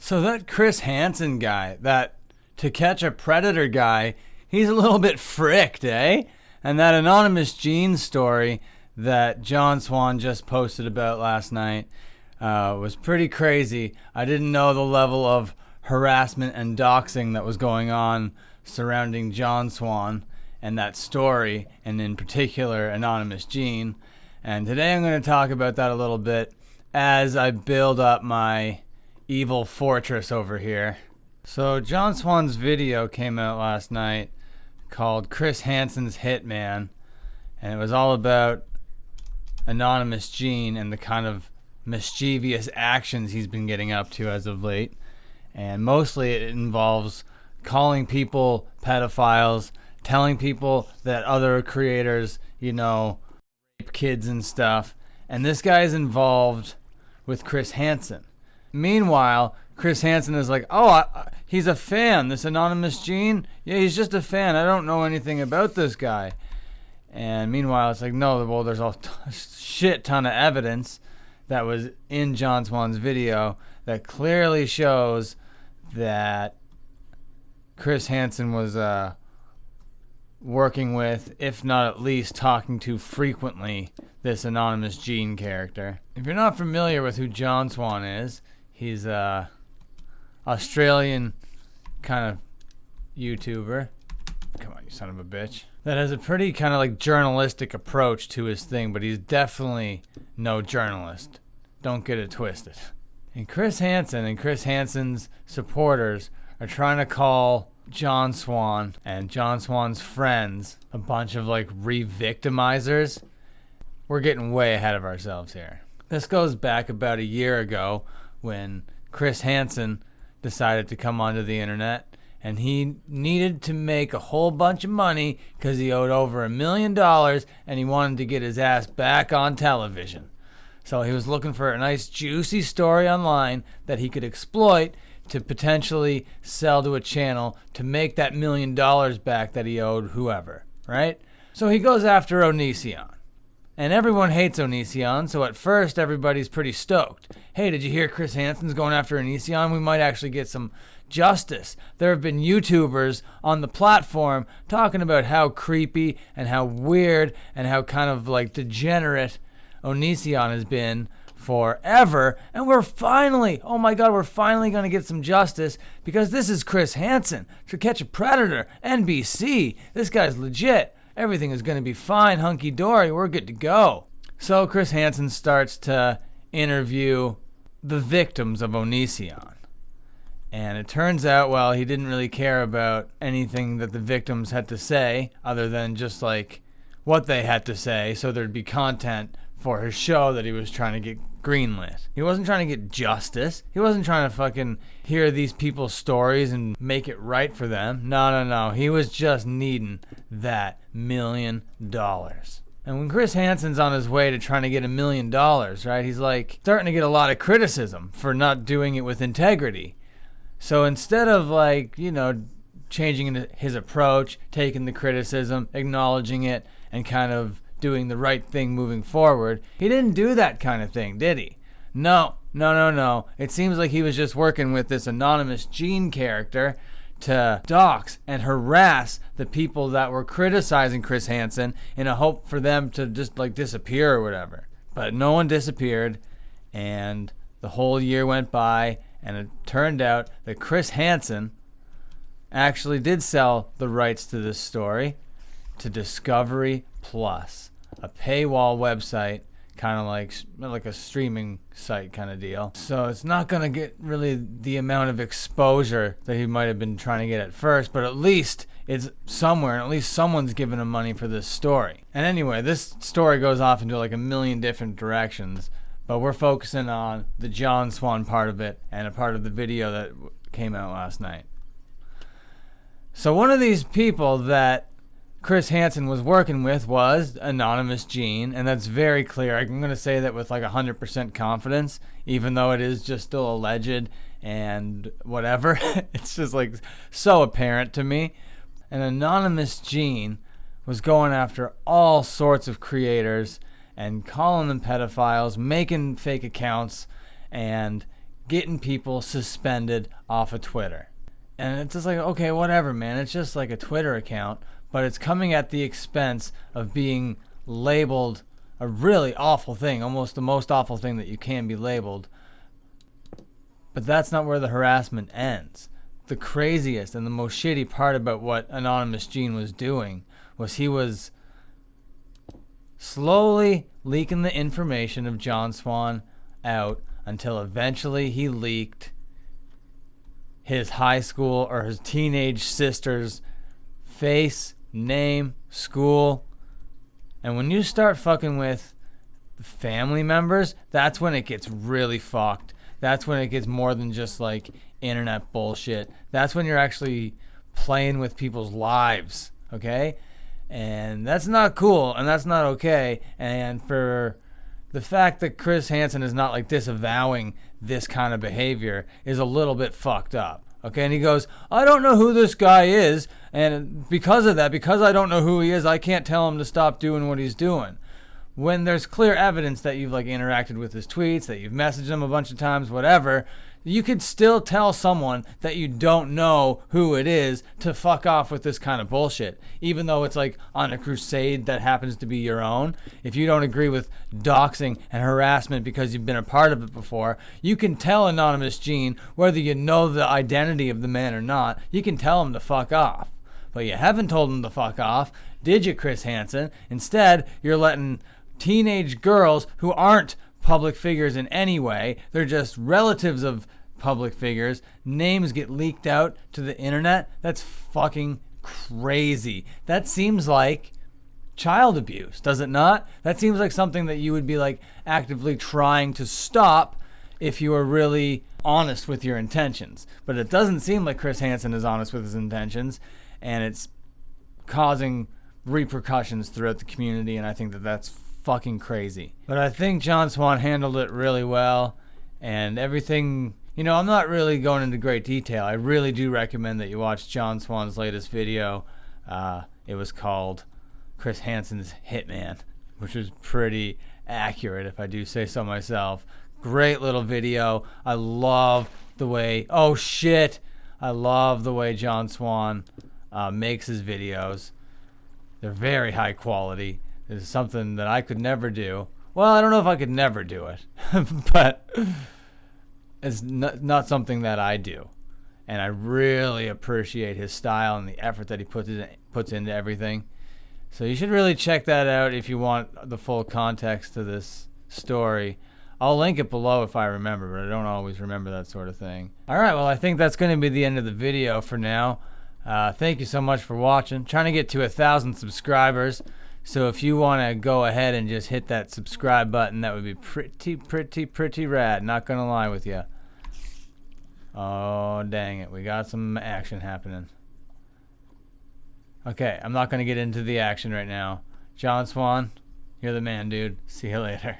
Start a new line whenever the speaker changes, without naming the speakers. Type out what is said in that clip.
So that Chris Hansen guy, that To Catch a Predator guy, he's a little bit fricked, eh? And that Anonymous Gene story that John Swan just posted about last night was pretty crazy. I didn't know the level of harassment and doxing that was going on surrounding John Swan and that story, and in particular Anonymous Gene. And today I'm going to talk about that a little bit as I build up my evil fortress over here. So John Swan's video came out last night called Chris Hansen's Hitman, and it was all about Anonymous Gene and the kind of mischievous actions he's been getting up to as of late. And mostly it involves calling people pedophiles, telling people that other creators, rape kids and stuff. And this guy's involved with Chris Hansen. Meanwhile, Chris Hansen is like, he's a fan. This Anonymous Gene? Yeah, he's just a fan. I don't know anything about this guy. And meanwhile, it's like, no, well, there's a shit ton of evidence that was in John Swan's video that clearly shows that Chris Hansen was working with, if not at least talking to frequently, this Anonymous Gene character. If you're not familiar with who John Swan is, he's a Australian kind of YouTuber. Come on, you son of a bitch. That has a pretty kind of like journalistic approach to his thing, but he's definitely no journalist. Don't get it twisted. And Chris Hansen and Chris Hansen's supporters are trying to call John Swan and John Swan's friends a bunch of like re-victimizers. We're getting way ahead of ourselves here. This goes back about a year ago when Chris Hansen decided to come onto the internet, and he needed to make a whole bunch of money because he owed over $1 million and he wanted to get his ass back on television. So he was looking for a nice juicy story online that he could exploit to potentially sell to a channel to make that $1 million back that he owed whoever, right? So he goes after Onision. And everyone hates Onision, so at first everybody's pretty stoked. Hey, did you hear Chris Hansen's going after Onision? We might actually get some justice. There have been YouTubers on the platform talking about how creepy and how weird and how kind of like degenerate Onision has been forever, and we're finally going to get some justice because this is Chris Hansen, To Catch a Predator, NBC. This guy's legit. Everything is going to be fine, hunky-dory. We're good to go. So Chris Hansen starts to interview the victims of Onision. And it turns out, well, he didn't really care about anything that the victims had to say other than just like what they had to say, so there'd be content for his show that he was trying to get greenlit. He wasn't trying to get justice. He wasn't trying to fucking hear these people's stories and make it right for them. No. He was just needing that $1 million. And when Chris Hansen's on his way to trying to get $1 million, right, he's like starting to get a lot of criticism for not doing it with integrity. So instead of like, changing his approach, taking the criticism, acknowledging it, and kind of doing the right thing moving forward, he didn't do that kind of thing, did he? No. It seems like he was just working with this Anonymous Gene character to dox and harass the people that were criticizing Chris Hansen in a hope for them to just like disappear or whatever. But no one disappeared, and the whole year went by, and it turned out that Chris Hansen actually did sell the rights to this story to Discovery Plus, a paywall website, kind of like a streaming site kind of deal. So it's not going to get really the amount of exposure that he might have been trying to get at first, but at least it's somewhere, and at least someone's giving him money for this story. And anyway, this story goes off into like a million different directions, but we're focusing on the John Swan part of it and a part of the video that came out last night. So one of these people that Chris Hansen was working with was Anonymous Gene, and that's very clear. I'm going to say that with like 100% confidence, even though it is just still alleged and whatever. It's just like so apparent to me. And Anonymous Gene was going after all sorts of creators and calling them pedophiles, making fake accounts, and getting people suspended off of Twitter. And it's just like, okay, whatever, man. It's just like a Twitter account, but it's coming at the expense of being labeled a really awful thing, almost the most awful thing that you can be labeled. But that's not where the harassment ends. The craziest and the most shitty part about what Anonymous Gene was doing was he was slowly leaking the information of John Swan out until eventually he leaked his high school or his teenage sister's face, name, school. And when you start fucking with the family members, that's when it gets really fucked. That's when it gets more than just like internet bullshit. That's when you're actually playing with people's lives, okay? And that's not cool, and that's not okay. And for the fact that Chris Hansen is not like disavowing this kind of behavior is a little bit fucked up. Okay, and he goes, I don't know who this guy is, and because of that, because I don't know who he is, I can't tell him to stop doing what he's doing. When there's clear evidence that you've like interacted with his tweets, that you've messaged him a bunch of times, whatever, you could still tell someone that you don't know who it is to fuck off with this kind of bullshit, even though it's like on a crusade that happens to be your own. If you don't agree with doxing and harassment because you've been a part of it before, you can tell Anonymous Gene, whether you know the identity of the man or not, you can tell him to fuck off. But you haven't told him to fuck off, did you, Chris Hansen? Instead, you're letting teenage girls who aren't public figures in any way, they're just relatives of public figures, names get leaked out to the internet. That's fucking crazy. That seems like child abuse, does it not? That seems like something that you would be like actively trying to stop if you were really honest with your intentions. But it doesn't seem like Chris Hansen is honest with his intentions, and it's causing repercussions throughout the community, and I think that that's fucking crazy. But I think John Swan handled it really well, and everything, you know, I'm not really going into great detail. I really do recommend that you watch John Swan's latest video. It was called Chris Hansen's Hitman, which was pretty accurate, if I do say so myself. Great little video. I love the way, I love the way John Swan makes his videos. They're very high quality. It's something that I could never do. Well, I don't know if I could never do it, but it's not something that I do. And I really appreciate his style and the effort that he puts into everything. So you should really check that out if you want the full context to this story. I'll link it below if I remember, but I don't always remember that sort of thing. All right, well, I think that's going to be the end of the video for now. Thank you so much for watching. Trying to get to 1,000 subscribers. So if you want to go ahead and just hit that subscribe button, that would be pretty rad. Not going to lie with you. Oh, dang it. We got some action happening. Okay, I'm not going to get into the action right now. John Swan, you're the man, dude. See you later.